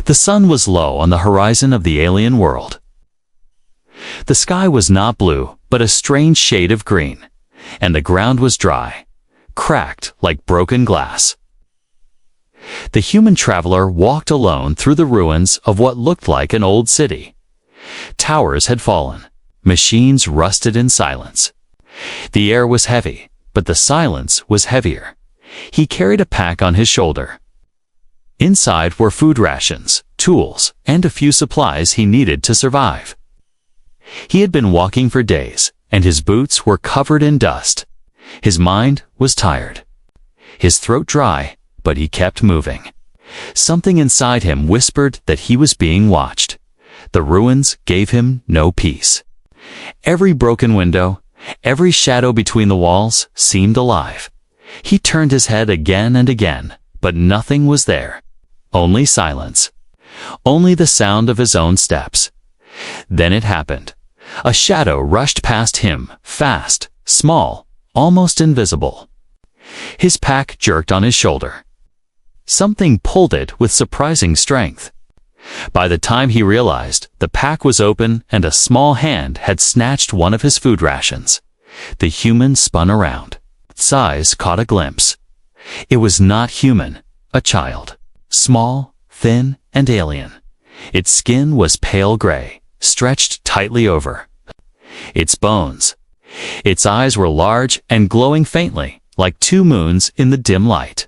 The sun was low on the horizon of the alien world. The sky was not blue, but a strange shade of green, and the ground was dry, cracked like broken glass. The human traveler walked alone through the ruins of what looked like an old city. Towers had fallen, machines rusted in silence. The air was heavy, but the silence was heavier. He carried a pack on his shoulder. Inside were food rations, tools, and a few supplies he needed to survive. He had been walking for days, and his boots were covered in dust. His mind was tired. His throat dry, but he kept moving. Something inside him whispered that he was being watched. The ruins gave him no peace. Every broken window, every shadow between the walls seemed alive. He turned his head again and again, but nothing was there. Only silence. Only the sound of his own steps. Then it happened. A shadow rushed past him, fast, small, almost invisible. His pack jerked on his shoulder. Something pulled it with surprising strength. By the time he realized, the pack was open and a small hand had snatched one of his food rations. The human spun around. Its eyes caught a glimpse. It was not human, a child. Small, thin, and alien. Its skin was pale gray, stretched tightly over its bones. Its eyes were large and glowing faintly, like two moons in the dim light.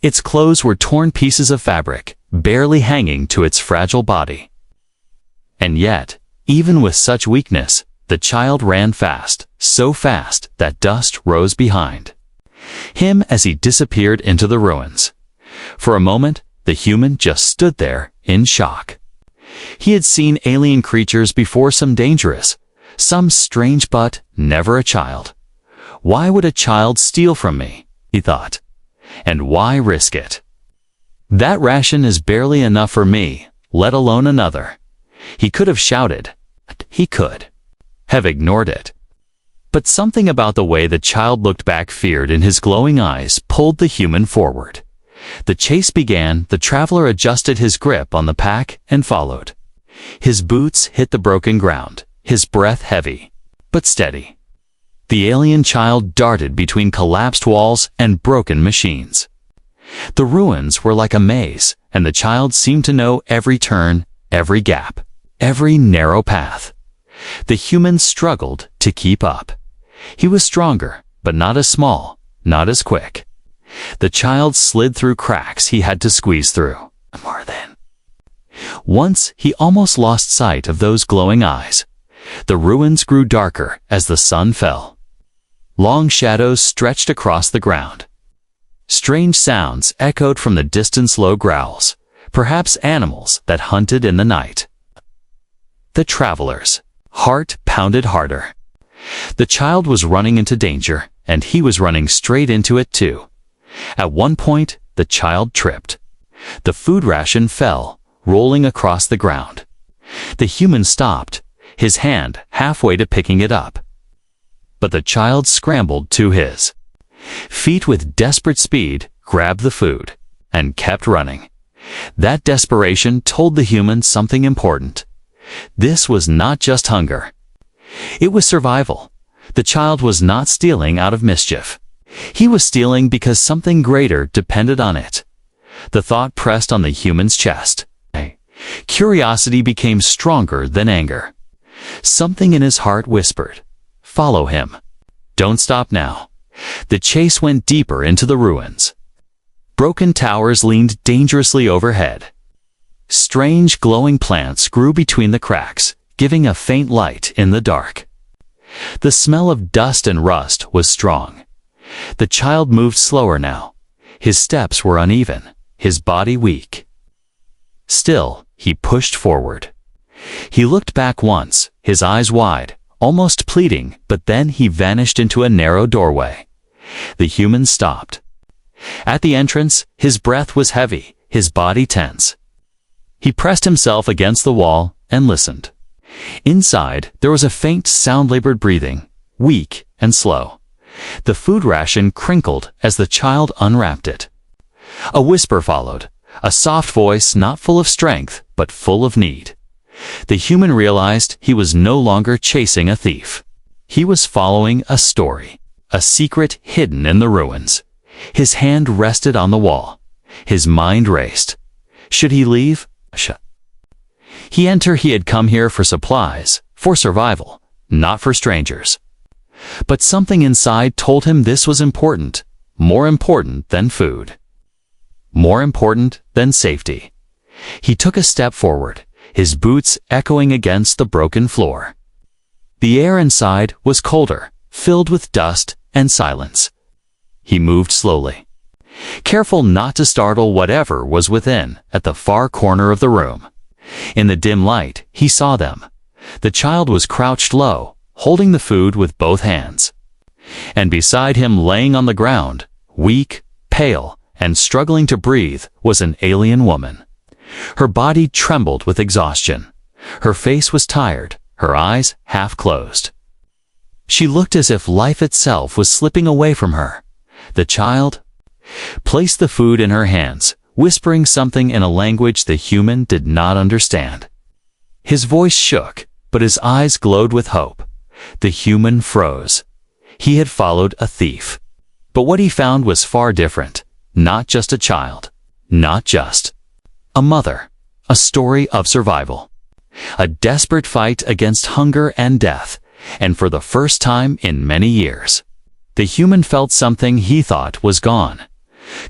Its clothes were torn pieces of fabric, barely hanging to its fragile body. And yet, even with such weakness, the child ran fast, so fast that dust rose behind him as he disappeared into the ruins. For a moment, the human just stood there in shock. He had seen alien creatures before, some dangerous, some strange, but never a child. Why would a child steal from me? He thought. And why risk it? That ration is barely enough for me, let alone another. He could have shouted. He could have ignored it. But something about the way the child looked back, feared in his glowing eyes, pulled the human forward. The chase began. The traveler adjusted his grip on the pack and followed. His boots hit the broken ground, his breath heavy, but steady. The alien child darted between collapsed walls and broken machines. The ruins were like a maze, and the child seemed to know every turn, every gap, every narrow path. The human struggled to keep up. He was stronger, but not as small, not as quick. The child slid through cracks he had to squeeze through. More than once, he almost lost sight of those glowing eyes. The ruins grew darker as the sun fell. Long shadows stretched across the ground. Strange sounds echoed from the distance, low growls, perhaps animals that hunted in the night. The traveler's heart pounded harder. The child was running into danger, and he was running straight into it too. At one point, the child tripped. The food ration fell, rolling across the ground. The human stopped, his hand halfway to picking it up. But the child scrambled to his feet with desperate speed, grabbed the food, and kept running. That desperation told the human something important. This was not just hunger. It was survival. The child was not stealing out of mischief. He was stealing because something greater depended on it. The thought pressed on the human's chest. Curiosity became stronger than anger. Something in his heart whispered, "Follow him. Don't stop now." The chase went deeper into the ruins. Broken towers leaned dangerously overhead. Strange glowing plants grew between the cracks, giving a faint light in the dark. The smell of dust and rust was strong. The child moved slower now. His steps were uneven, his body weak. Still, he pushed forward. He looked back once, his eyes wide, almost pleading, but then he vanished into a narrow doorway. The human stopped. At the entrance, his breath was heavy, his body tense. He pressed himself against the wall and listened. Inside, there was a faint sound, labored breathing, weak and slow. The food ration crinkled as the child unwrapped it. A whisper followed, A soft voice not full of strength, but full of need. The human realized he was no longer chasing a thief. He was following a story, a secret hidden in the ruins. His hand rested on the wall. His mind raced. Should he leave? He had come here for supplies, for survival, not for strangers. But something inside told him this was important, more important than food. More important than safety. He took a step forward, his boots echoing against the broken floor. The air inside was colder, filled with dust and silence. He moved slowly, careful not to startle whatever was within at the far corner of the room. In the dim light, he saw them. The child was crouched low, holding the food with both hands. And beside him, laying on the ground, weak, pale, and struggling to breathe, was an alien woman. Her body trembled with exhaustion. Her face was tired, her eyes half closed. She looked as if life itself was slipping away from her. The child placed the food in her hands, whispering something in a language the human did not understand. His voice shook, but his eyes glowed with hope. The human froze. He had followed a thief. But what he found was far different. Not just a child. Not just a mother. A story of survival. A desperate fight against hunger and death. And for the first time in many years, the human felt something he thought was gone.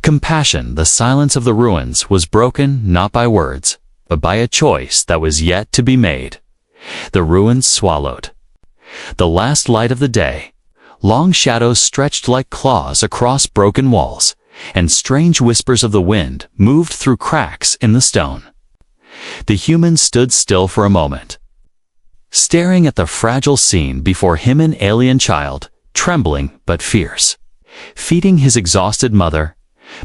Compassion. The silence of the ruins was broken not by words, but by a choice that was yet to be made. The ruins swallowed the last light of the day. Long shadows stretched like claws across broken walls, and strange whispers of the wind moved through cracks in the stone. The human stood still for a moment, staring at the fragile scene before him, an alien child, trembling but fierce, feeding his exhausted mother.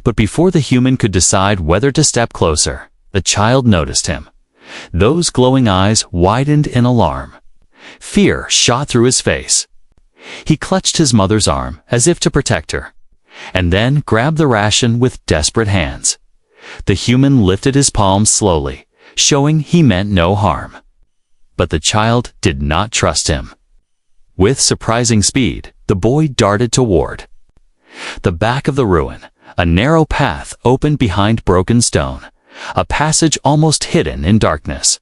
But before the human could decide whether to step closer, the child noticed him. Those glowing eyes widened in alarm. Fear shot through his face. He clutched his mother's arm as if to protect her, and then grabbed the ration with desperate hands. The human lifted his palms slowly, showing he meant no harm. But the child did not trust him. With surprising speed, the boy darted toward the back of the ruin. A narrow path opened behind broken stone, a passage almost hidden in darkness.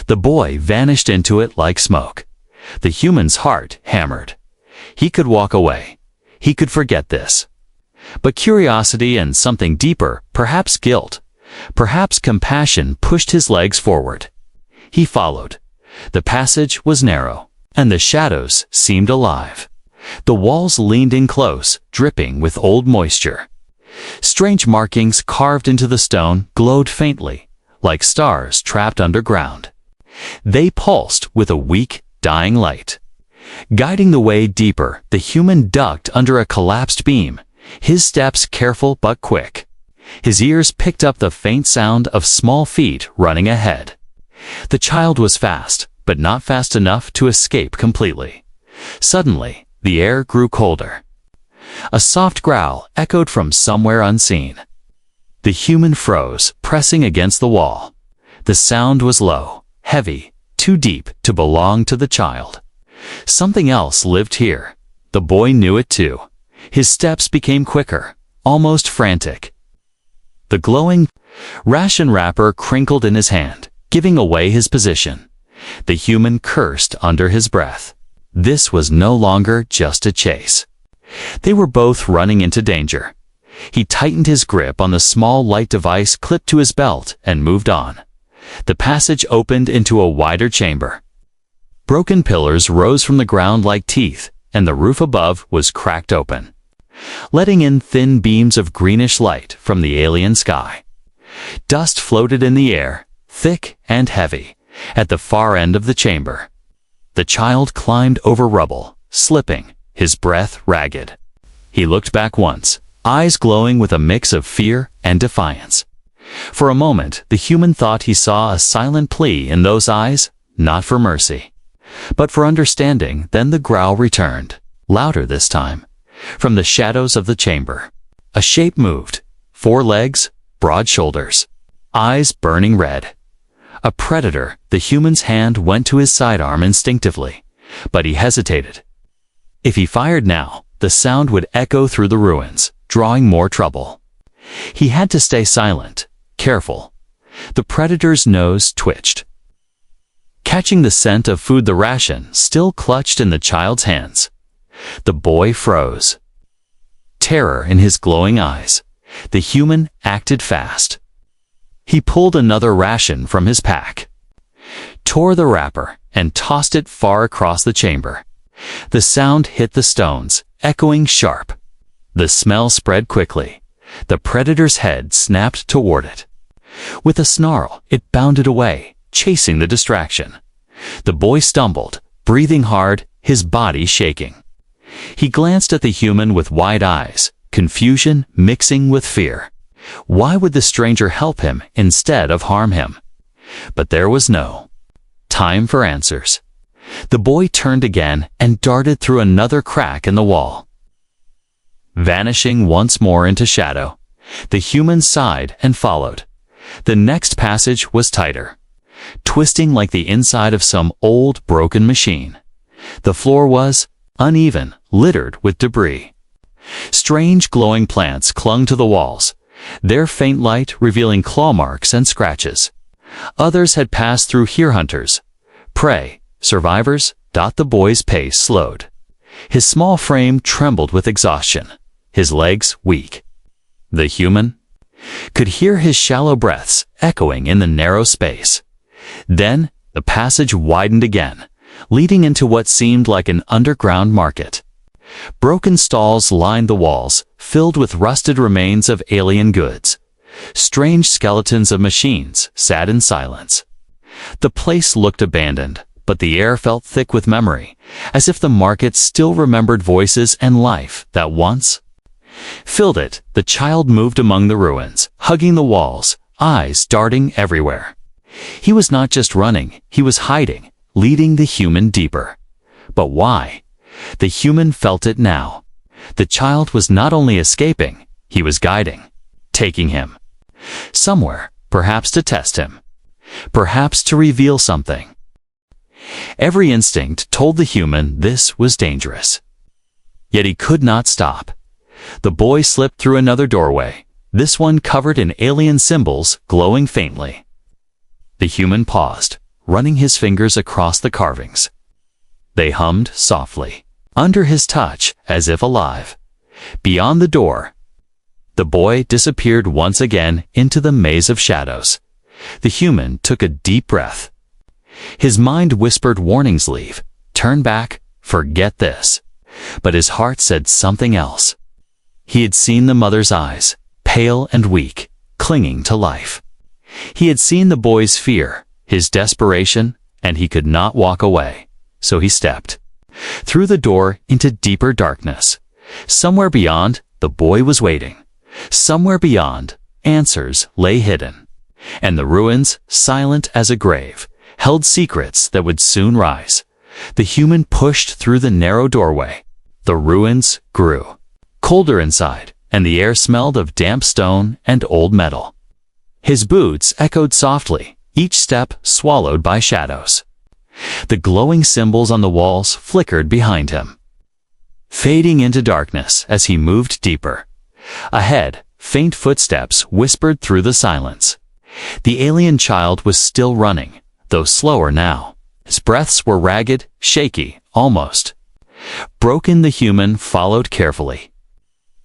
The boy vanished into it like smoke. The human's heart hammered. He could walk away. He could forget this. But curiosity and something deeper, perhaps guilt, perhaps compassion, pushed his legs forward. He followed. The passage was narrow, and the shadows seemed alive. The walls leaned in close, dripping with old moisture. Strange markings carved into the stone glowed faintly, like stars trapped underground. They pulsed with a weak, dying light. Guiding the way deeper, the human ducked under a collapsed beam, his steps careful but quick. His ears picked up the faint sound of small feet running ahead. The child was fast, but not fast enough to escape completely. Suddenly, the air grew colder. A soft growl echoed from somewhere unseen. The human froze, pressing against the wall. The sound was low, heavy, too deep to belong to the child. Something else lived here. The boy knew it too. His steps became quicker, almost frantic. The glowing ration wrapper crinkled in his hand, giving away his position. The human cursed under his breath. This was no longer just a chase. They were both running into danger. He tightened his grip on the small light device clipped to his belt and moved on. The passage opened into a wider chamber. Broken pillars rose from the ground like teeth, and the roof above was cracked open, letting in thin beams of greenish light from the alien sky. Dust floated in the air, thick and heavy, at the far end of the chamber. The child climbed over rubble, slipping, his breath ragged. He looked back once, eyes glowing with a mix of fear and defiance. For a moment, the human thought he saw a silent plea in those eyes, not for mercy, but for understanding. Then the growl returned, louder this time. From the shadows of the chamber, a shape moved. 4 legs, broad shoulders, eyes burning red. A predator, the human's hand went to his sidearm instinctively, but he hesitated. If he fired now, the sound would echo through the ruins, drawing more trouble. He had to stay silent, careful. The predator's nose twitched. Catching the scent of food, the ration still clutched in the child's hands. The boy froze. Terror in his glowing eyes, the human acted fast. He pulled another ration from his pack, tore the wrapper, and tossed it far across the chamber. The sound hit the stones, echoing sharp. The smell spread quickly. The predator's head snapped toward it. With a snarl, it bounded away, chasing the distraction. The boy stumbled, breathing hard, his body shaking. He glanced at the human with wide eyes, confusion mixing with fear. Why would the stranger help him instead of harm him? But there was no time for answers. The boy turned again and darted through another crack in the wall. Vanishing once more into shadow, the human sighed and followed. The next passage was tighter, twisting like the inside of some old, broken machine. The floor was uneven, littered with debris. Strange glowing plants clung to the walls, their faint light revealing claw marks and scratches. Others had passed through here, hunters, prey, survivors. The boy's pace slowed. His small frame trembled with exhaustion, his legs weak. The human could hear his shallow breaths echoing in the narrow space. Then the passage widened again, leading into what seemed like an underground market. Broken stalls lined the walls, filled with rusted remains of alien goods. Strange skeletons of machines sat in silence. The place looked abandoned, but the air felt thick with memory, as if the market still remembered voices and life that once filled it. The child moved among the ruins, hugging the walls, eyes darting everywhere. He was not just running, he was hiding, leading the human deeper. But why? The human felt it now. The child was not only escaping, he was guiding, taking him somewhere, perhaps to test him, perhaps to reveal something. Every instinct told the human this was dangerous. Yet he could not stop. The boy slipped through another doorway, this one covered in alien symbols glowing faintly. The human paused, running his fingers across the carvings. They hummed softly, under his touch, as if alive. Beyond the door, the boy disappeared once again into the maze of shadows. The human took a deep breath. His mind whispered warnings: leave, turn back, forget this. But his heart said something else. He had seen the mother's eyes, pale and weak, clinging to life. He had seen the boy's fear, his desperation, and he could not walk away. So he stepped through the door into deeper darkness. Somewhere beyond, the boy was waiting. Somewhere beyond, answers lay hidden. And the ruins, silent as a grave, held secrets that would soon rise. The human pushed through the narrow doorway. The ruins grew colder inside, and the air smelled of damp stone and old metal. His boots echoed softly, each step swallowed by shadows. The glowing symbols on the walls flickered behind him, fading into darkness as he moved deeper. Ahead, faint footsteps whispered through the silence. The alien child was still running, though slower now. His breaths were ragged, shaky, almost broken. The human followed carefully,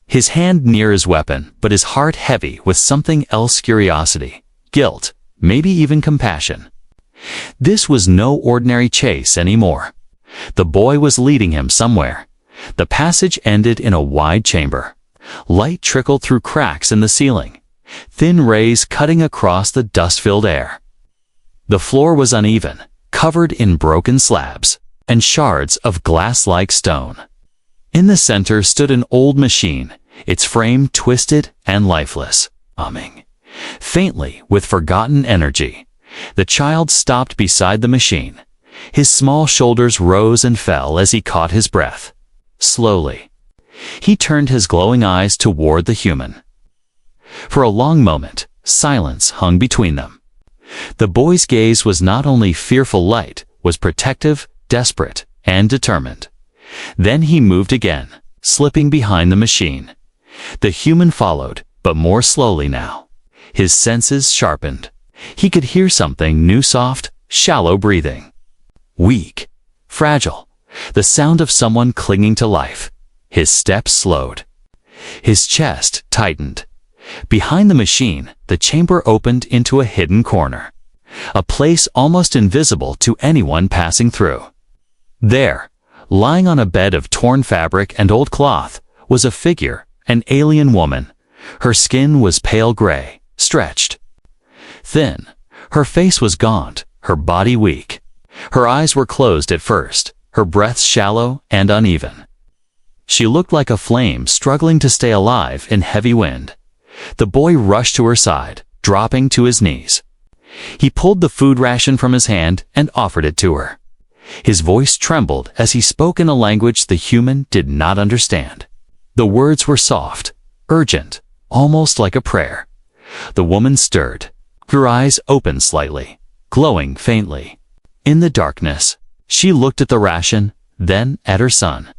his hand near his weapon, but his heart heavy with something else: curiosity, guilt, maybe even compassion. This was no ordinary chase anymore. The boy was leading him somewhere. The passage ended in a wide chamber. Light trickled through cracks in the ceiling, thin rays cutting across the dust-filled air. The floor was uneven, covered in broken slabs and shards of glass-like stone. In the center stood an old machine, its frame twisted and lifeless, humming faintly with forgotten energy. The child stopped beside the machine. His small shoulders rose and fell as he caught his breath. Slowly, he turned his glowing eyes toward the human. For a long moment, silence hung between them. The boy's gaze was not only fearful light, was protective, desperate, and determined. Then he moved again, slipping behind the machine. The human followed, but more slowly now. His senses sharpened. He could hear something new, soft, shallow breathing. Weak, fragile, the sound of someone clinging to life. His steps slowed. His chest tightened. Behind the machine, the chamber opened into a hidden corner, a place almost invisible to anyone passing through. There, lying on a bed of torn fabric and old cloth, was a figure, an alien woman. Her skin was pale gray, stretched, thin. Her face was gaunt, her body weak. Her eyes were closed at first, her breath shallow and uneven. She looked like a flame struggling to stay alive in heavy wind. The boy rushed to her side, dropping to his knees. He pulled the food ration from his hand and offered it to her. His voice trembled as he spoke in a language the human did not understand. The words were soft, urgent, almost like a prayer. The woman stirred. Her eyes opened slightly, glowing faintly. In the darkness, she looked at the ration, then at her son.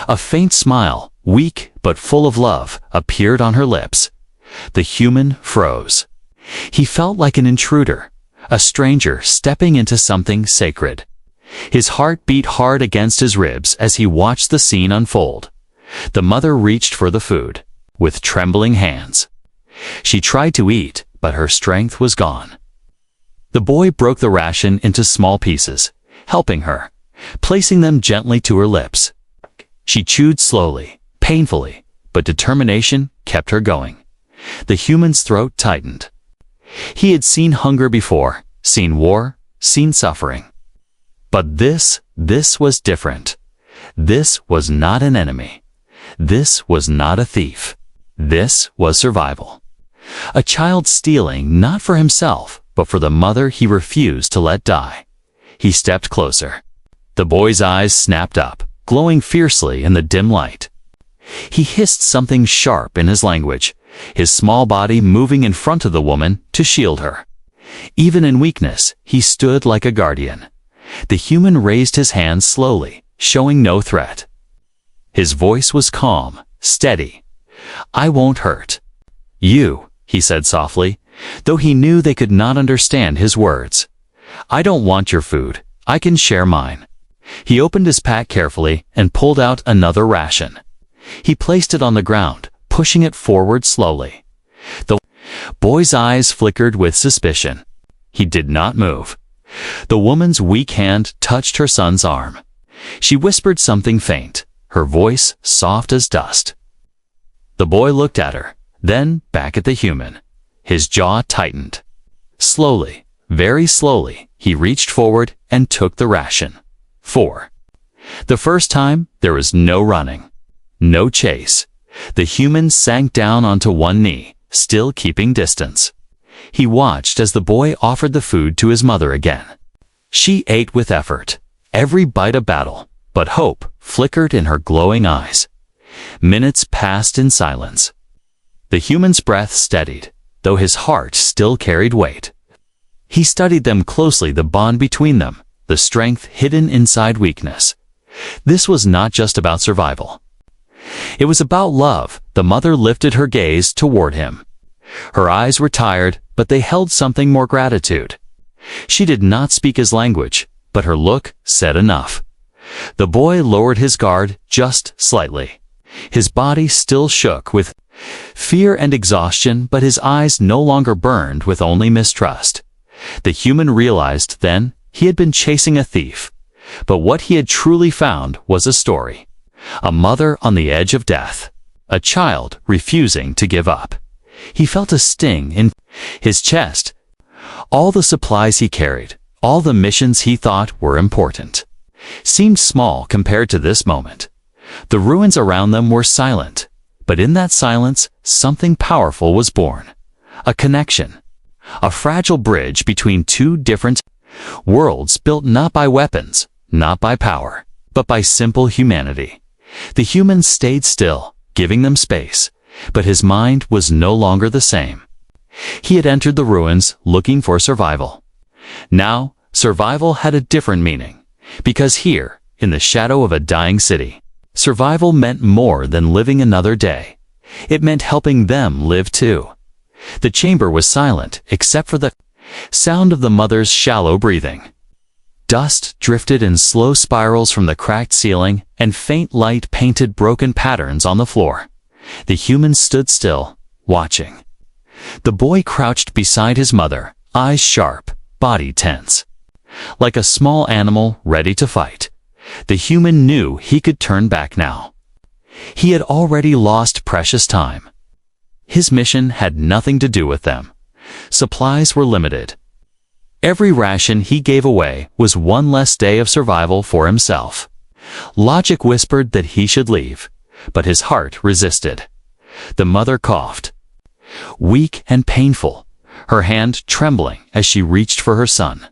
A faint smile, weak but full of love, appeared on her lips. The human froze. He felt like an intruder, a stranger stepping into something sacred. His heart beat hard against his ribs as he watched the scene unfold. The mother reached for the food, with trembling hands. She tried to eat, but her strength was gone. The boy broke the ration into small pieces, helping her, placing them gently to her lips. She chewed slowly, painfully, but determination kept her going. The human's throat tightened. He had seen hunger before, seen war, seen suffering. But this was different. This was not an enemy. This was not a thief. This was survival. A child stealing not for himself, but for the mother he refused to let die. He stepped closer. The boy's eyes snapped up, glowing fiercely in the dim light. He hissed something sharp in his language, his small body moving in front of the woman to shield her. Even in weakness, he stood like a guardian. The human raised his hands slowly, showing no threat. His voice was calm, steady. "I won't hurt you," he said softly, though he knew they could not understand his words. "I don't want your food. I can share mine." He opened his pack carefully and pulled out another ration. He placed it on the ground, pushing it forward slowly. The boy's eyes flickered with suspicion. He did not move. The woman's weak hand touched her son's arm. She whispered something faint, her voice soft as dust. The boy looked at her, then back at the human. His jaw tightened. Slowly, very slowly, he reached forward and took the ration. 4. The first time, there was no running, no chase. The human sank down onto one knee, still keeping distance. He watched as the boy offered the food to his mother again. She ate with effort, every bite a battle, but hope flickered in her glowing eyes. Minutes passed in silence. The human's breath steadied, though his heart still carried weight. He studied them closely, the bond between them, the strength hidden inside weakness. This was not just about survival. It was about love. The mother lifted her gaze toward him. Her eyes were tired, but they held something more: gratitude. She did not speak his language, but her look said enough. The boy lowered his guard just slightly. His body still shook with fear and exhaustion, but his eyes no longer burned with only mistrust. The human realized then he had been chasing a thief, but what he had truly found was a story. A mother on the edge of death, a child refusing to give up. He felt a sting in his chest. All the supplies he carried, all the missions he thought were important, seemed small compared to this moment. The ruins around them were silent, but in that silence, something powerful was born. A connection, a fragile bridge between two different worlds, built not by weapons, not by power, but by simple humanity. The humans stayed still, giving them space, But his mind was no longer the same. He had entered the ruins looking for survival. Now, survival had a different meaning, because here, in the shadow of a dying city, survival meant more than living another day. It meant helping them live too. The chamber was silent except for the sound of the mother's shallow breathing. Dust drifted in slow spirals from the cracked ceiling, and faint light painted broken patterns on the floor. The human stood still, watching. The boy crouched beside his mother, eyes sharp, body tense. Like a small animal ready to fight, the human knew he could turn back now. He had already lost precious time. His mission had nothing to do with them. Supplies were limited. Every ration he gave away was one less day of survival for himself. Logic whispered that he should leave, but his heart resisted. The mother coughed. Weak and painful, her hand trembling as she reached for her son.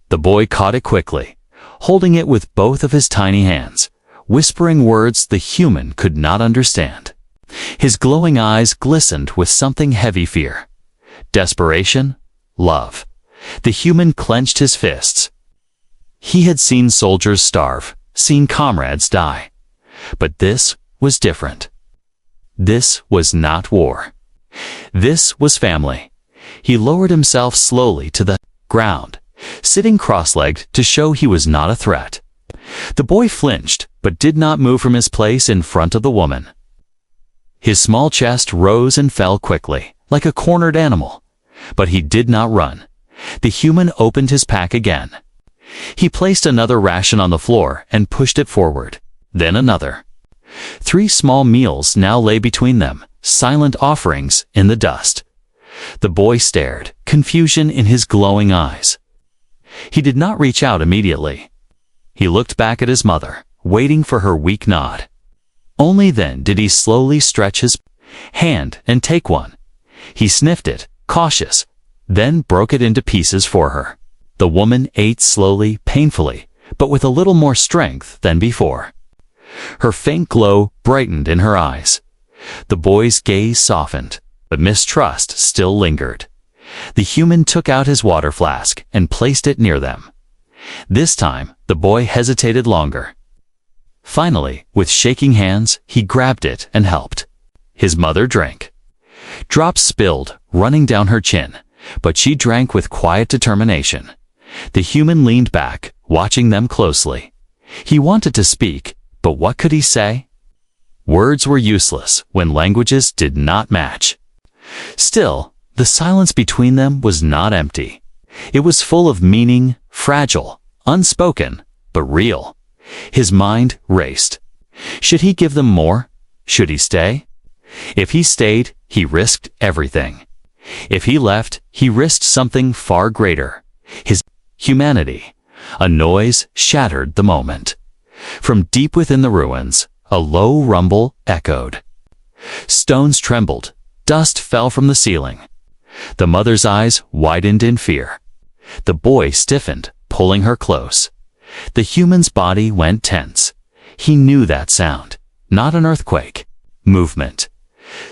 The boy caught it quickly, holding it with both of his tiny hands, whispering words the human could not understand. His glowing eyes glistened with something heavy fear. Desperation, love. The human clenched his fists. He had seen soldiers starve, seen comrades die. But this was different. This was not war. This was family. He lowered himself slowly to the ground, sitting cross-legged to show he was not a threat. The boy flinched, but did not move from his place in front of the woman. His small chest rose and fell quickly, like a cornered animal. But he did not run. The human opened his pack again. He placed another ration on the floor and pushed it forward, then another. 3 small meals now lay between them, silent offerings in the dust. The boy stared, confusion in his glowing eyes. He did not reach out immediately. He looked back at his mother, waiting for her weak nod. Only then did he slowly stretch his hand and take one. He sniffed it, cautious, then broke it into pieces for her. The woman ate slowly, painfully, but with a little more strength than before. Her faint glow brightened in her eyes. The boy's gaze softened, but mistrust still lingered. The human took out his water flask and placed it near them. This time, the boy hesitated longer. Finally, with shaking hands, he grabbed it and helped. His mother drank. Drops spilled, running down her chin, but she drank with quiet determination. The human leaned back, watching them closely. He wanted to speak, but what could he say? Words were useless when languages did not match. Still, the silence between them was not empty. It was full of meaning, fragile, unspoken, but real. His mind raced. Should he give them more? Should he stay? If he stayed, he risked everything. If he left, he risked something far greater. His humanity. A noise shattered the moment. From deep within the ruins, a low rumble echoed. Stones trembled. Dust fell from the ceiling. The mother's eyes widened in fear. The boy stiffened, pulling her close. The human's body went tense. He knew that sound. Not an earthquake. Movement.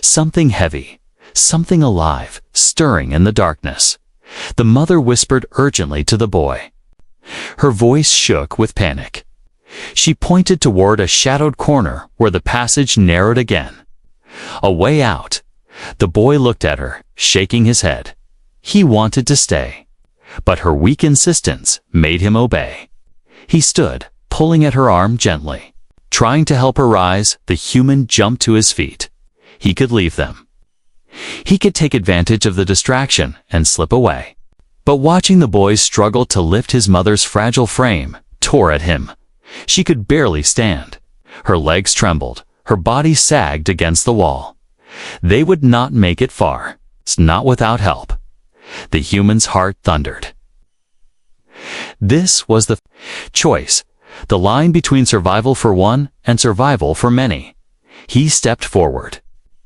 Something heavy. Something alive, stirring in the darkness. The mother whispered urgently to the boy. Her voice shook with panic. She pointed toward a shadowed corner where the passage narrowed again. A way out. The boy looked at her, shaking his head. He wanted to stay, but her weak insistence made him obey. He stood, pulling at her arm gently. Trying to help her rise, the human jumped to his feet. He could leave them. He could take advantage of the distraction and slip away. But watching the boy struggle to lift his mother's fragile frame tore at him. She could barely stand. Her legs trembled. Her body sagged against the wall. They would not make it far, not without help. The human's heart thundered. This was the choice, the line between survival for one and survival for many. He stepped forward.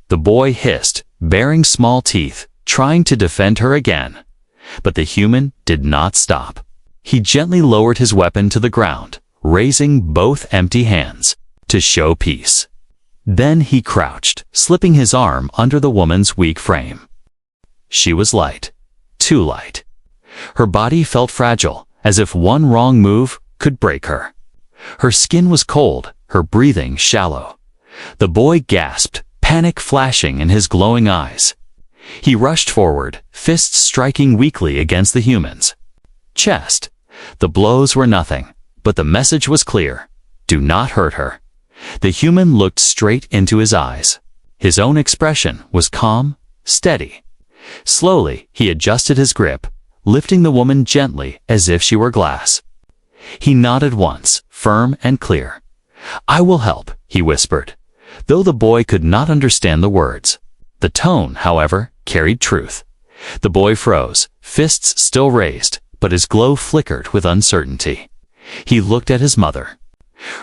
The boy hissed, baring small teeth, trying to defend her again. But the human did not stop. He gently lowered his weapon to the ground, raising both empty hands to show peace. Then he crouched, slipping his arm under the woman's weak frame. She was light, too light. Her body felt fragile, as if one wrong move could break her. Her skin was cold, her breathing shallow. The boy gasped, panic flashing in his glowing eyes. He rushed forward, fists striking weakly against the human's chest. The blows were nothing, but the message was clear. Do not hurt her. The human looked straight into his eyes. His own expression was calm, steady. Slowly, he adjusted his grip, lifting the woman gently as if she were glass. He nodded once, firm and clear. I will help, he whispered, though the boy could not understand the words. The tone, however, carried truth. The boy froze, fists still raised, but his glow flickered with uncertainty. He looked at his mother.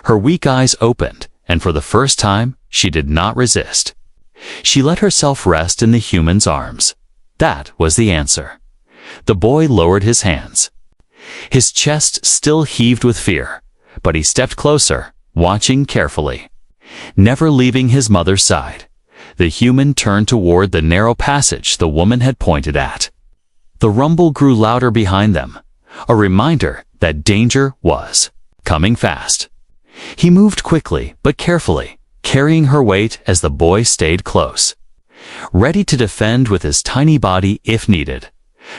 Her weak eyes opened, and for the first time, she did not resist. She let herself rest in the human's arms. That was the answer. The boy lowered his hands. His chest still heaved with fear, but he stepped closer, watching carefully. Never leaving his mother's side, the human turned toward the narrow passage the woman had pointed at. The rumble grew louder behind them, a reminder that danger was coming fast. He moved quickly but carefully, carrying her weight as the boy stayed close, ready to defend with his tiny body if needed.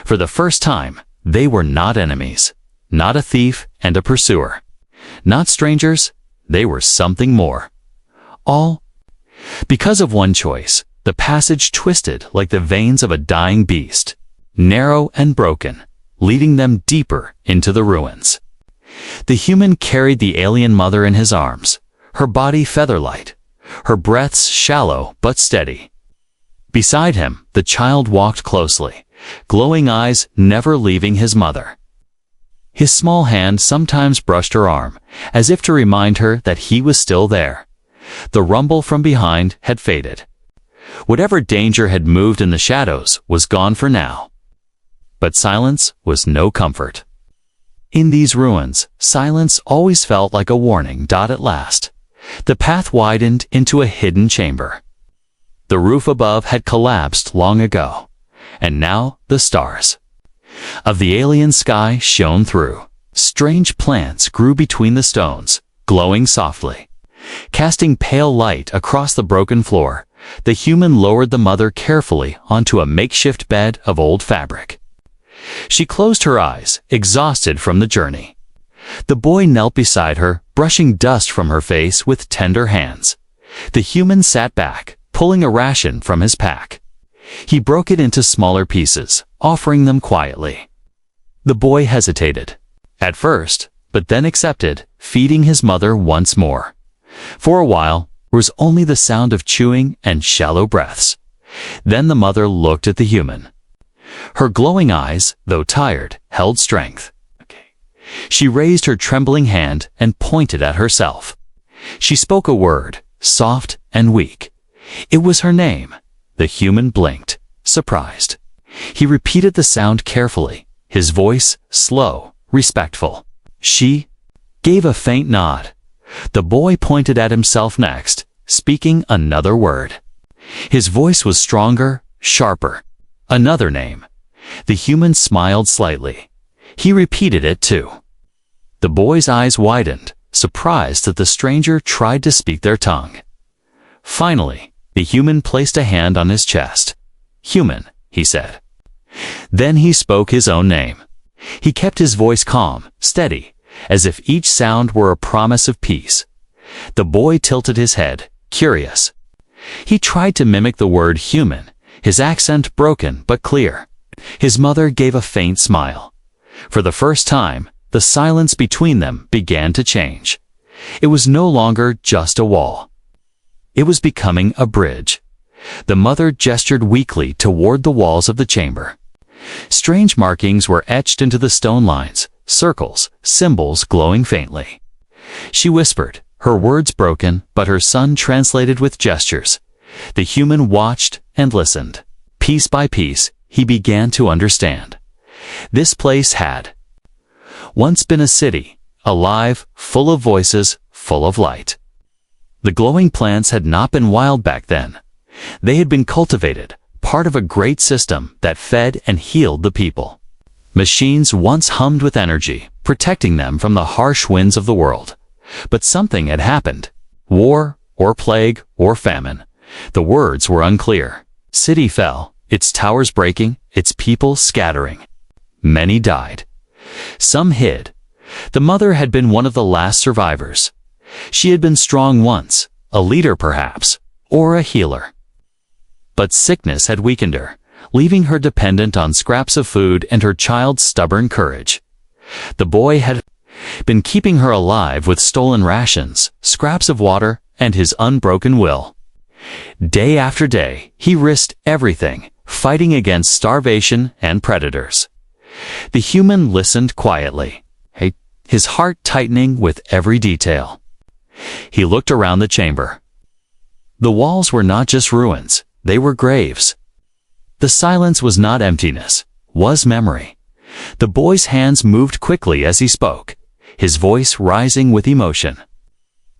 For the first time, they were not enemies, not a thief and a pursuer, not strangers, they were something more. All because of one choice. The passage twisted like the veins of a dying beast, narrow and broken, leading them deeper into the ruins. The human carried the alien mother in his arms, her body feather-light, her breaths shallow but steady. Beside him, the child walked closely, glowing eyes never leaving his mother. His small hand sometimes brushed her arm, as if to remind her that he was still there. The rumble from behind had faded. Whatever danger had moved in the shadows was gone for now. But silence was no comfort. In these ruins, silence always felt like a warning. At last, the path widened into a hidden chamber. The roof above had collapsed long ago, and now the stars of the alien sky shone through. Strange plants grew between the stones, glowing softly, casting pale light across the broken floor. The human lowered the mother carefully onto a makeshift bed of old fabric. She closed her eyes, exhausted from the journey. The boy knelt beside her, brushing dust from her face with tender hands. The human sat back, pulling a ration from his pack. He broke it into smaller pieces, offering them quietly. The boy hesitated, at first, but then accepted, feeding his mother once more. For a while, there was only the sound of chewing and shallow breaths. Then the mother looked at the human. Her glowing eyes, though tired, held strength. She raised her trembling hand and pointed at herself. She spoke a word, soft and weak. It was her name. The human blinked, surprised. He repeated the sound carefully, his voice slow, respectful. She gave a faint nod. The boy pointed at himself next, speaking another word. His voice was stronger, sharper. Another name. The human smiled slightly. He repeated it too. The boy's eyes widened, surprised that the stranger tried to speak their tongue. Finally, the human placed a hand on his chest. Human, he said. Then he spoke his own name. He kept his voice calm, steady, as if each sound were a promise of peace. The boy tilted his head, curious. He tried to mimic the word human, his accent broken but clear. His mother gave a faint smile. For the first time, the silence between them began to change. It was no longer just a wall. It was becoming a bridge. The mother gestured weakly toward the walls of the chamber. Strange markings were etched into the stone lines, circles, symbols glowing faintly. She whispered, her words broken, but her son translated with gestures. The human watched and listened. Piece by piece, he began to understand. This place had once been a city, alive, full of voices, full of light. The glowing plants had not been wild back then. They had been cultivated, part of a great system that fed and healed the people. Machines once hummed with energy, protecting them from the harsh winds of the world. But something had happened. War, or plague, or famine. The words were unclear. City fell, its towers breaking, its people scattering. Many died. Some hid. The mother had been one of the last survivors. She had been strong once, a leader perhaps, or a healer. But sickness had weakened her, leaving her dependent on scraps of food and her child's stubborn courage. The boy had been keeping her alive with stolen rations, scraps of water, and his unbroken will. Day after day, he risked everything, fighting against starvation and predators. The human listened quietly, his heart tightening with every detail. He looked around the chamber. The walls were not just ruins, they were graves. The silence was not emptiness, was memory. The boy's hands moved quickly as he spoke, his voice rising with emotion.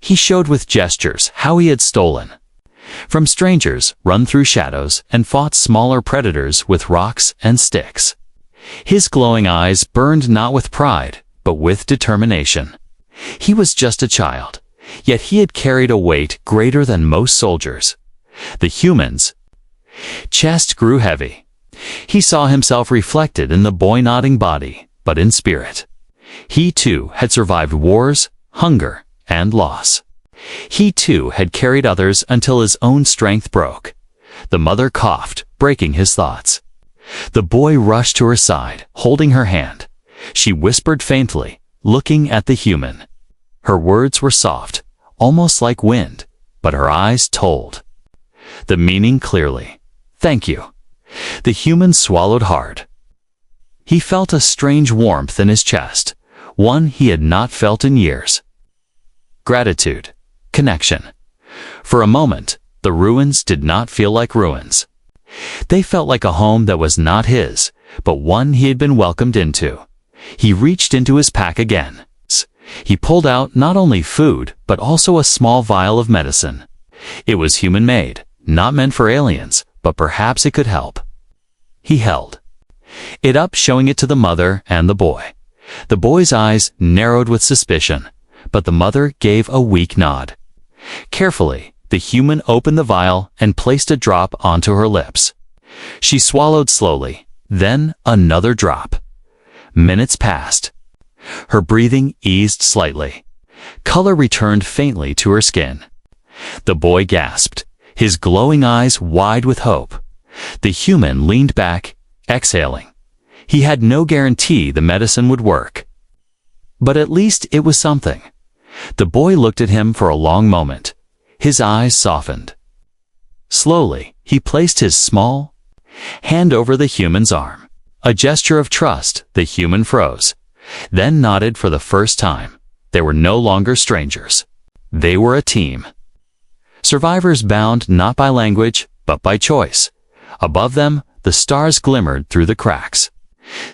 He showed with gestures how he had stolen from strangers, run through shadows, and fought smaller predators with rocks and sticks. His glowing eyes burned not with pride, but with determination. He was just a child, yet he had carried a weight greater than most soldiers. The human's chest grew heavy. He saw himself reflected in the boy nodding body, but in spirit. He too had survived wars, hunger, and loss. He too had carried others until his own strength broke. The mother coughed, breaking his thoughts. The boy rushed to her side, holding her hand. She whispered faintly, looking at the human. Her words were soft, almost like wind, but her eyes told the meaning clearly. "Thank you." The human swallowed hard. He felt a strange warmth in his chest, one he had not felt in years. Gratitude. Connection. For a moment, the ruins did not feel like ruins. They felt like a home that was not his, but one he had been welcomed into. He reached into his pack again. He pulled out not only food, but also a small vial of medicine. It was human-made, not meant for aliens, but perhaps it could help. He held it up, showing it to the mother and the boy. The boy's eyes narrowed with suspicion, but the mother gave a weak nod. Carefully, the human opened the vial and placed a drop onto her lips. She swallowed slowly, then another drop. Minutes passed. Her breathing eased slightly. Color returned faintly to her skin. The boy gasped, his glowing eyes wide with hope. The human leaned back, exhaling. He had no guarantee the medicine would work. But at least it was something. The boy looked at him for a long moment. His eyes softened. Slowly, he placed his small hand over the human's arm. A gesture of trust, the human froze, then nodded for the first time. They were no longer strangers. They were a team. Survivors bound not by language, but by choice. Above them, the stars glimmered through the cracks.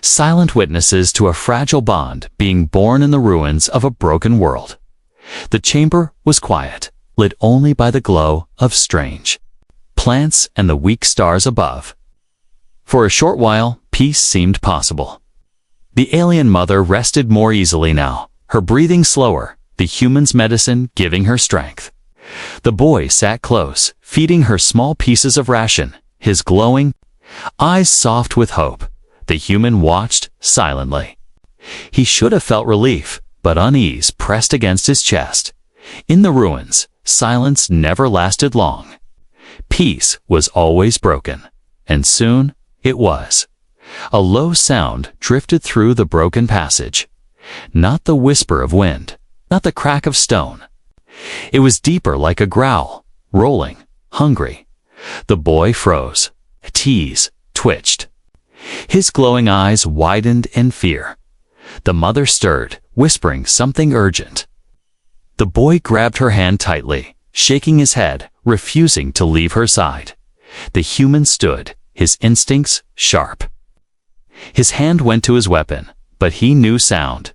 Silent witnesses to a fragile bond being born in the ruins of a broken world. The chamber was quiet, lit only by the glow of strange plants and the weak stars above. For a short while, peace seemed possible. The alien mother rested more easily now, her breathing slower, the human's medicine giving her strength. The boy sat close, feeding her small pieces of ration, his glowing eyes soft with hope. The human watched silently. He should have felt relief, but unease pressed against his chest. In the ruins, silence never lasted long. Peace was always broken, and soon it was. A low sound drifted through the broken passage. Not the whisper of wind, not the crack of stone. It was deeper, like a growl, rolling, hungry. The boy froze. Teeth twitched. His glowing eyes widened in fear. The mother stirred, whispering something urgent. The boy grabbed her hand tightly, shaking his head, refusing to leave her side. The human stood, his instincts sharp. His hand went to his weapon, but he knew sound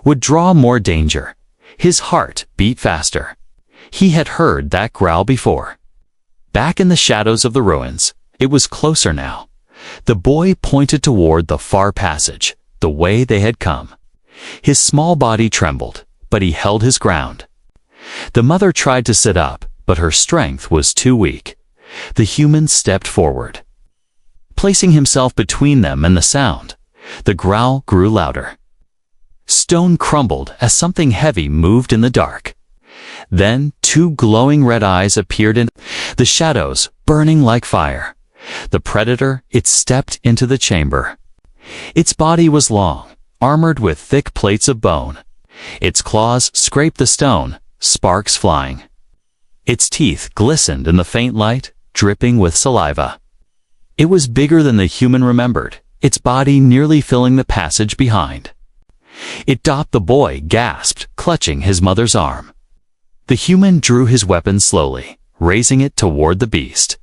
would draw more danger. His heart beat faster. He had heard that growl before. Back in the shadows of the ruins, it was closer now. The boy pointed toward the far passage, the way they had come. His small body trembled, but he held his ground. The mother tried to sit up, but her strength was too weak. The human stepped forward. Placing himself between them and the sound, the growl grew louder. Stone crumbled as something heavy moved in the dark. Then 2 glowing red eyes appeared in the shadows, burning like fire. The predator, it stepped into the chamber. Its body was long, armored with thick plates of bone. Its claws scraped the stone, sparks flying. Its teeth glistened in the faint light, dripping with saliva. It was bigger than the human remembered, its body nearly filling the passage behind. The boy gasped, clutching his mother's arm. The human drew his weapon slowly, raising it toward the beast.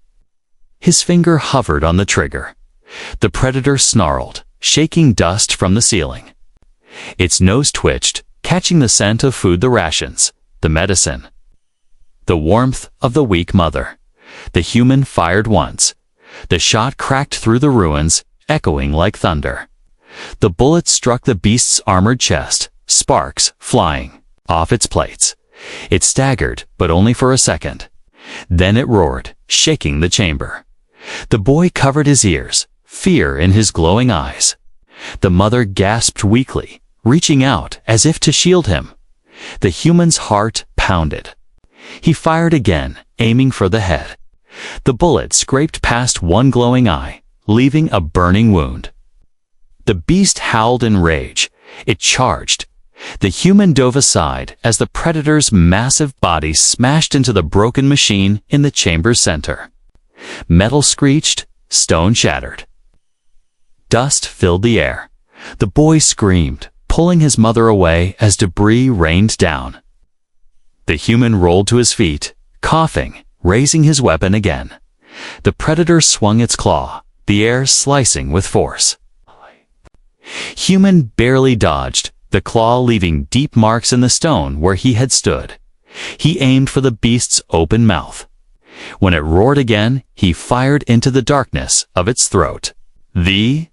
His finger hovered on the trigger. The predator snarled, shaking dust from the ceiling. Its nose twitched, catching the scent of food, the rations, the medicine. The warmth of the weak mother. The human fired once. The shot cracked through the ruins, echoing like thunder. The bullet struck the beast's armored chest, sparks flying off its plates. It staggered, but only for a second. Then it roared, shaking the chamber. The boy covered his ears, fear in his glowing eyes. The mother gasped weakly, reaching out as if to shield him. The human's heart pounded. He fired again, aiming for the head. The bullet scraped past one glowing eye, leaving a burning wound. The beast howled in rage. It charged. The human dove aside as the predator's massive body smashed into the broken machine in the chamber's center. Metal screeched, stone shattered. Dust filled the air. The boy screamed, pulling his mother away as debris rained down. The human rolled to his feet, coughing, raising his weapon again. The predator swung its claw, the air slicing with force. Human barely dodged, the claw leaving deep marks in the stone where he had stood. He aimed for the beast's open mouth. When it roared again, he fired into the darkness of its throat. The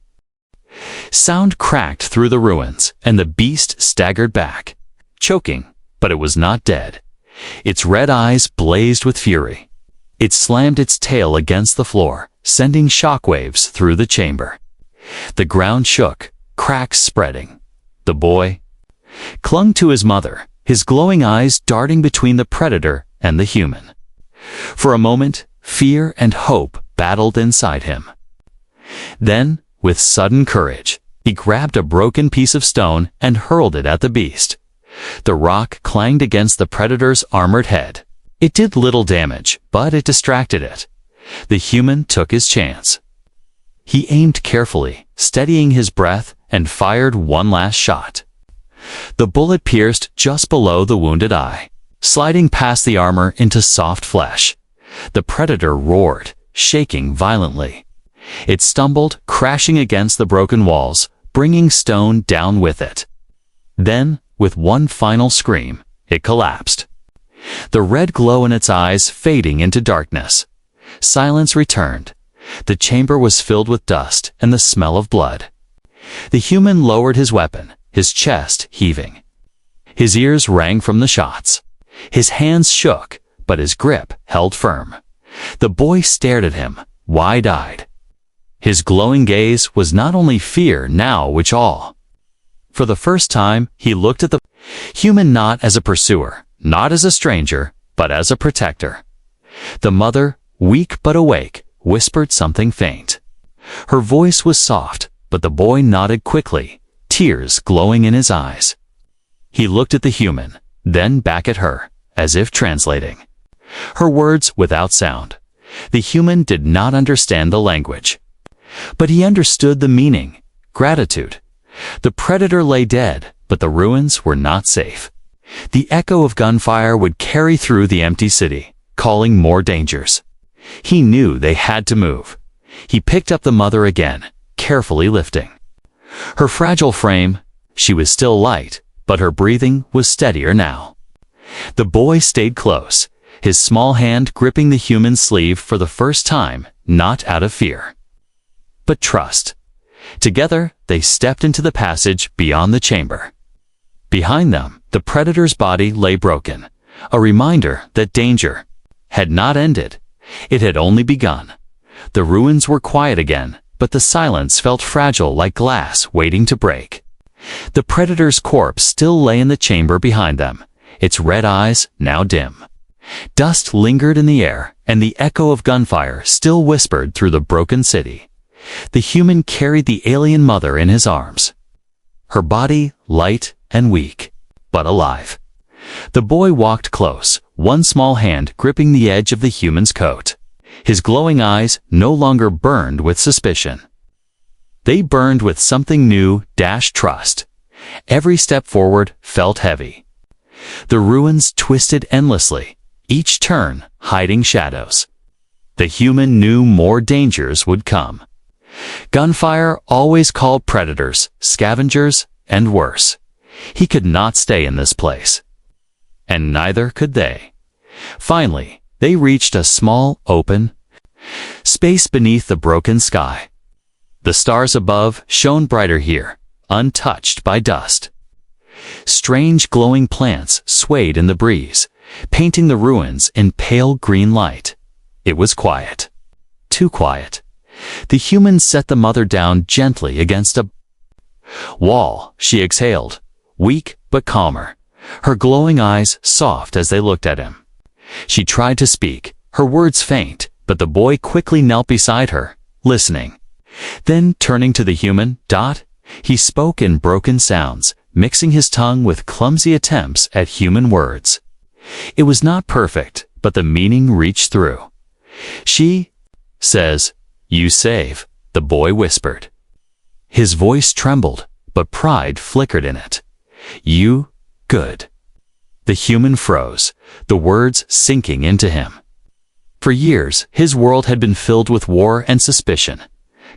sound cracked through the ruins, and the beast staggered back, choking, but it was not dead. Its red eyes blazed with fury. It slammed its tail against the floor, sending shockwaves through the chamber. The ground shook, cracks spreading. The boy clung to his mother, his glowing eyes darting between the predator and the human. For a moment, fear and hope battled inside him. Then, with sudden courage, he grabbed a broken piece of stone and hurled it at the beast. The rock clanged against the predator's armored head. It did little damage, but it distracted it. The human took his chance. He aimed carefully, steadying his breath, and fired one last shot. The bullet pierced just below the wounded eye, sliding past the armor into soft flesh. The predator roared, shaking violently. It stumbled, crashing against the broken walls, bringing stone down with it. Then, with one final scream, it collapsed. The red glow in its eyes fading into darkness. Silence returned. The chamber was filled with dust and the smell of blood. The human lowered his weapon, his chest heaving. His ears rang from the shots. His hands shook, but his grip held firm. The boy stared at him, wide-eyed. His glowing gaze was not only fear now which awe. For the first time, he looked at the human not as a pursuer, not as a stranger, but as a protector. The mother, weak but awake, whispered something faint. Her voice was soft, but the boy nodded quickly, tears glowing in his eyes. He looked at the human, then back at her, as if translating. Her words without sound. The human did not understand the language. But he understood the meaning, gratitude. The predator lay dead, but the ruins were not safe. The echo of gunfire would carry through the empty city, calling more dangers. He knew they had to move. He picked up the mother again, carefully lifting. Her fragile frame, she was still light, but her breathing was steadier now. The boy stayed close, his small hand gripping the human's sleeve for the first time, not out of fear, but trust. Together, they stepped into the passage beyond the chamber. Behind them, the predator's body lay broken, a reminder that danger had not ended. It had only begun. The ruins were quiet again, but the silence felt fragile like glass waiting to break. The predator's corpse still lay in the chamber behind them, its red eyes now dim. Dust lingered in the air, and the echo of gunfire still whispered through the broken city. The human carried the alien mother in his arms, her body light and weak, but alive. The boy walked close, one small hand gripping the edge of the human's coat. His glowing eyes no longer burned with suspicion. They burned with something new, trust. Every step forward felt heavy. The ruins twisted endlessly, each turn hiding shadows. The human knew more dangers would come. Gunfire always called predators, scavengers, and worse. He could not stay in this place. And neither could they. Finally, they reached a small, open space beneath the broken sky. The stars above shone brighter here, untouched by dust. Strange glowing plants swayed in the breeze, painting the ruins in pale green light. It was quiet. Too quiet. The human set the mother down gently against a wall. She exhaled, weak but calmer, her glowing eyes soft as they looked at him. She tried to speak, her words faint, but the boy quickly knelt beside her, listening. Then, turning to the human, he spoke in broken sounds, mixing his tongue with clumsy attempts at human words. It was not perfect, but the meaning reached through. She says, "You save," the boy whispered. His voice trembled, but pride flickered in it. "You, good." The human froze, the words sinking into him. For years, his world had been filled with war and suspicion.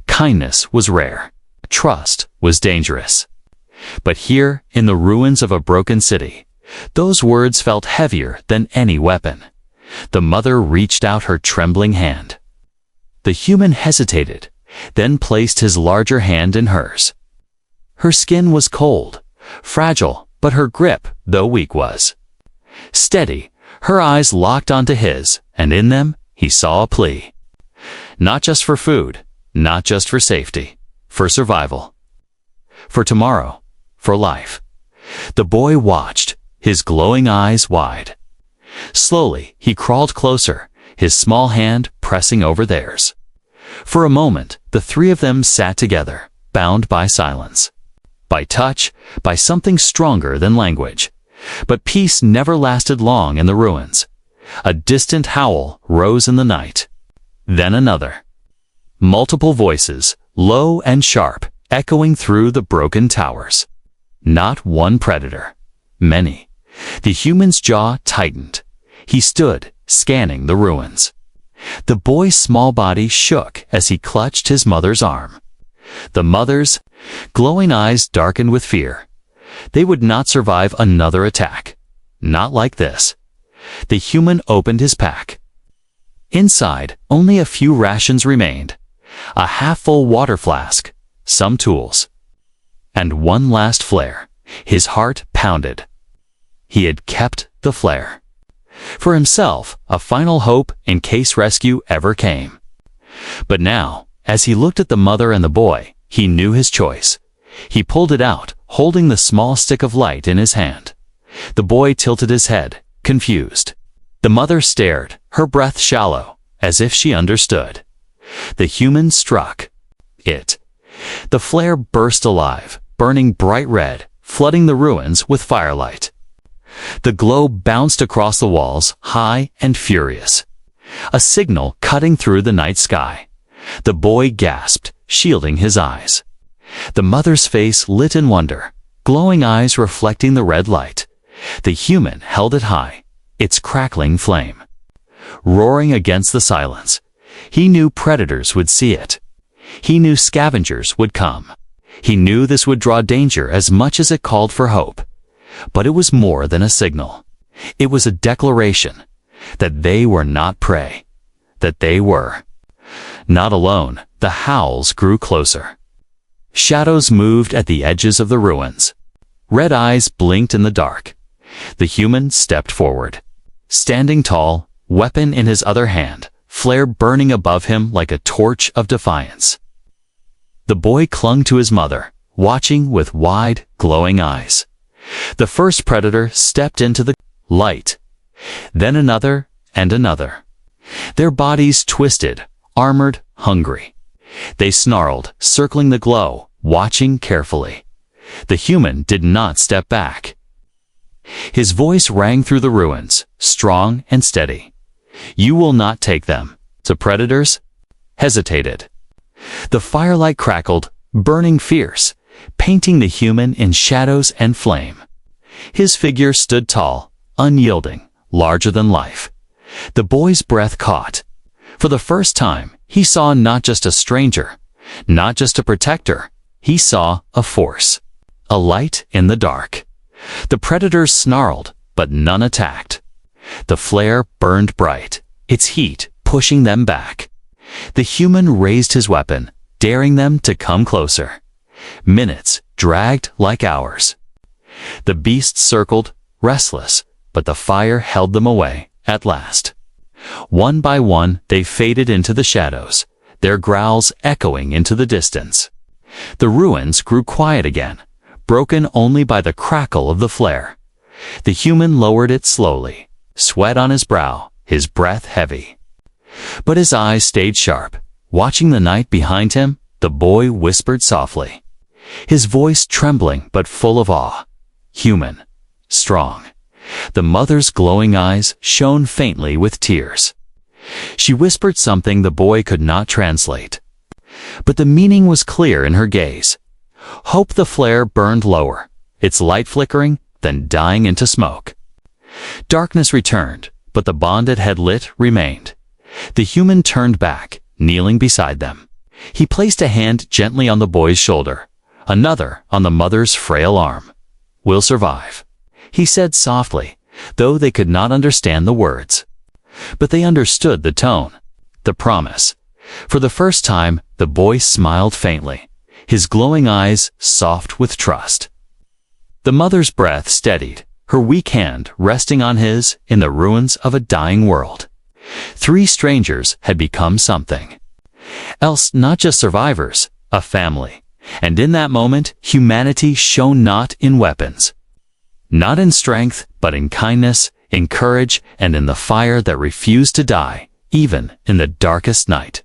Kindness was rare. Trust was dangerous. But here, in the ruins of a broken city, those words felt heavier than any weapon. The mother reached out her trembling hand. The human hesitated, then placed his larger hand in hers. Her skin was cold, fragile, but her grip, though weak, was steady. Her eyes locked onto his, and in them, he saw a plea. Not just for food, not just for safety, for survival. For tomorrow, for life. The boy watched, his glowing eyes wide. Slowly, he crawled closer, his small hand pressing over theirs. For a moment, the three of them sat together, bound by silence, by touch, by something stronger than language. But peace never lasted long in the ruins. A distant howl rose in the night. Then another. Multiple voices, low and sharp, echoing through the broken towers. Not one predator. Many. The human's jaw tightened. He stood, scanning the ruins. The boy's small body shook as he clutched his mother's arm. The mother's glowing eyes darkened with fear. They would not survive another attack. Not like this. The human opened his pack. Inside, only a few rations remained. A half-full water flask, some tools, and one last flare. His heart pounded. He had kept the flare. For himself, a final hope in case rescue ever came. But now, as he looked at the mother and the boy, he knew his choice. He pulled it out, holding the small stick of light in his hand. The boy tilted his head, confused. The mother stared, her breath shallow, as if she understood. The human struck it. The flare burst alive, burning bright red, flooding the ruins with firelight. The glow bounced across the walls, high and furious. A signal cutting through the night sky. The boy gasped, shielding his eyes. The mother's face lit in wonder, glowing eyes reflecting the red light. The human held it high, its crackling flame roaring against the silence. He knew predators would see it. He knew scavengers would come. He knew this would draw danger as much as it called for hope. But it was more than a signal. It was a declaration that they were not prey, that they were not alone. The howls grew closer. Shadows moved at the edges of the ruins. Red eyes blinked in the dark. The human stepped forward, standing tall, weapon in his other hand, flare burning above him like a torch of defiance. The boy clung to his mother, watching with wide, glowing eyes. The first predator stepped into the light, then another and another. Their bodies twisted, armored, hungry. They snarled, circling the glow, watching carefully. The human did not step back. His voice rang through the ruins, strong and steady. "You will not take them." The predators hesitated. The firelight crackled, burning fierce, painting the human in shadows and flame. His figure stood tall, unyielding, larger than life. The boy's breath caught. For the first time, he saw not just a stranger, not just a protector. He saw a force, a light in the dark. The predators snarled, but none attacked. The flare burned bright, its heat pushing them back. The human raised his weapon, daring them to come closer. Minutes dragged like hours. The beasts circled, restless, but the fire held them away at last. One by one, they faded into the shadows, their growls echoing into the distance. The ruins grew quiet again, broken only by the crackle of the flare. The human lowered it slowly, sweat on his brow, his breath heavy. But his eyes stayed sharp. Watching the night behind him, the boy whispered softly, his voice trembling but full of awe. Human, strong. The mother's glowing eyes shone faintly with tears. She whispered something the boy could not translate, but the meaning was clear in her gaze. Hope. The flare burned lower, its light flickering, then dying into smoke. Darkness returned, but the bond it had lit remained. The human turned back, kneeling beside them. He placed a hand gently on the boy's shoulder, another on the mother's frail arm. "We'll survive," he said softly, though they could not understand the words. But they understood the tone, the promise. For the first time, the boy smiled faintly, his glowing eyes soft with trust. The mother's breath steadied, her weak hand resting on his in the ruins of a dying world. Three strangers had become something else, not just survivors, a family. And in that moment, humanity shone not in weapons, not in strength, but in kindness, in courage, and in the fire that refused to die, even in the darkest night.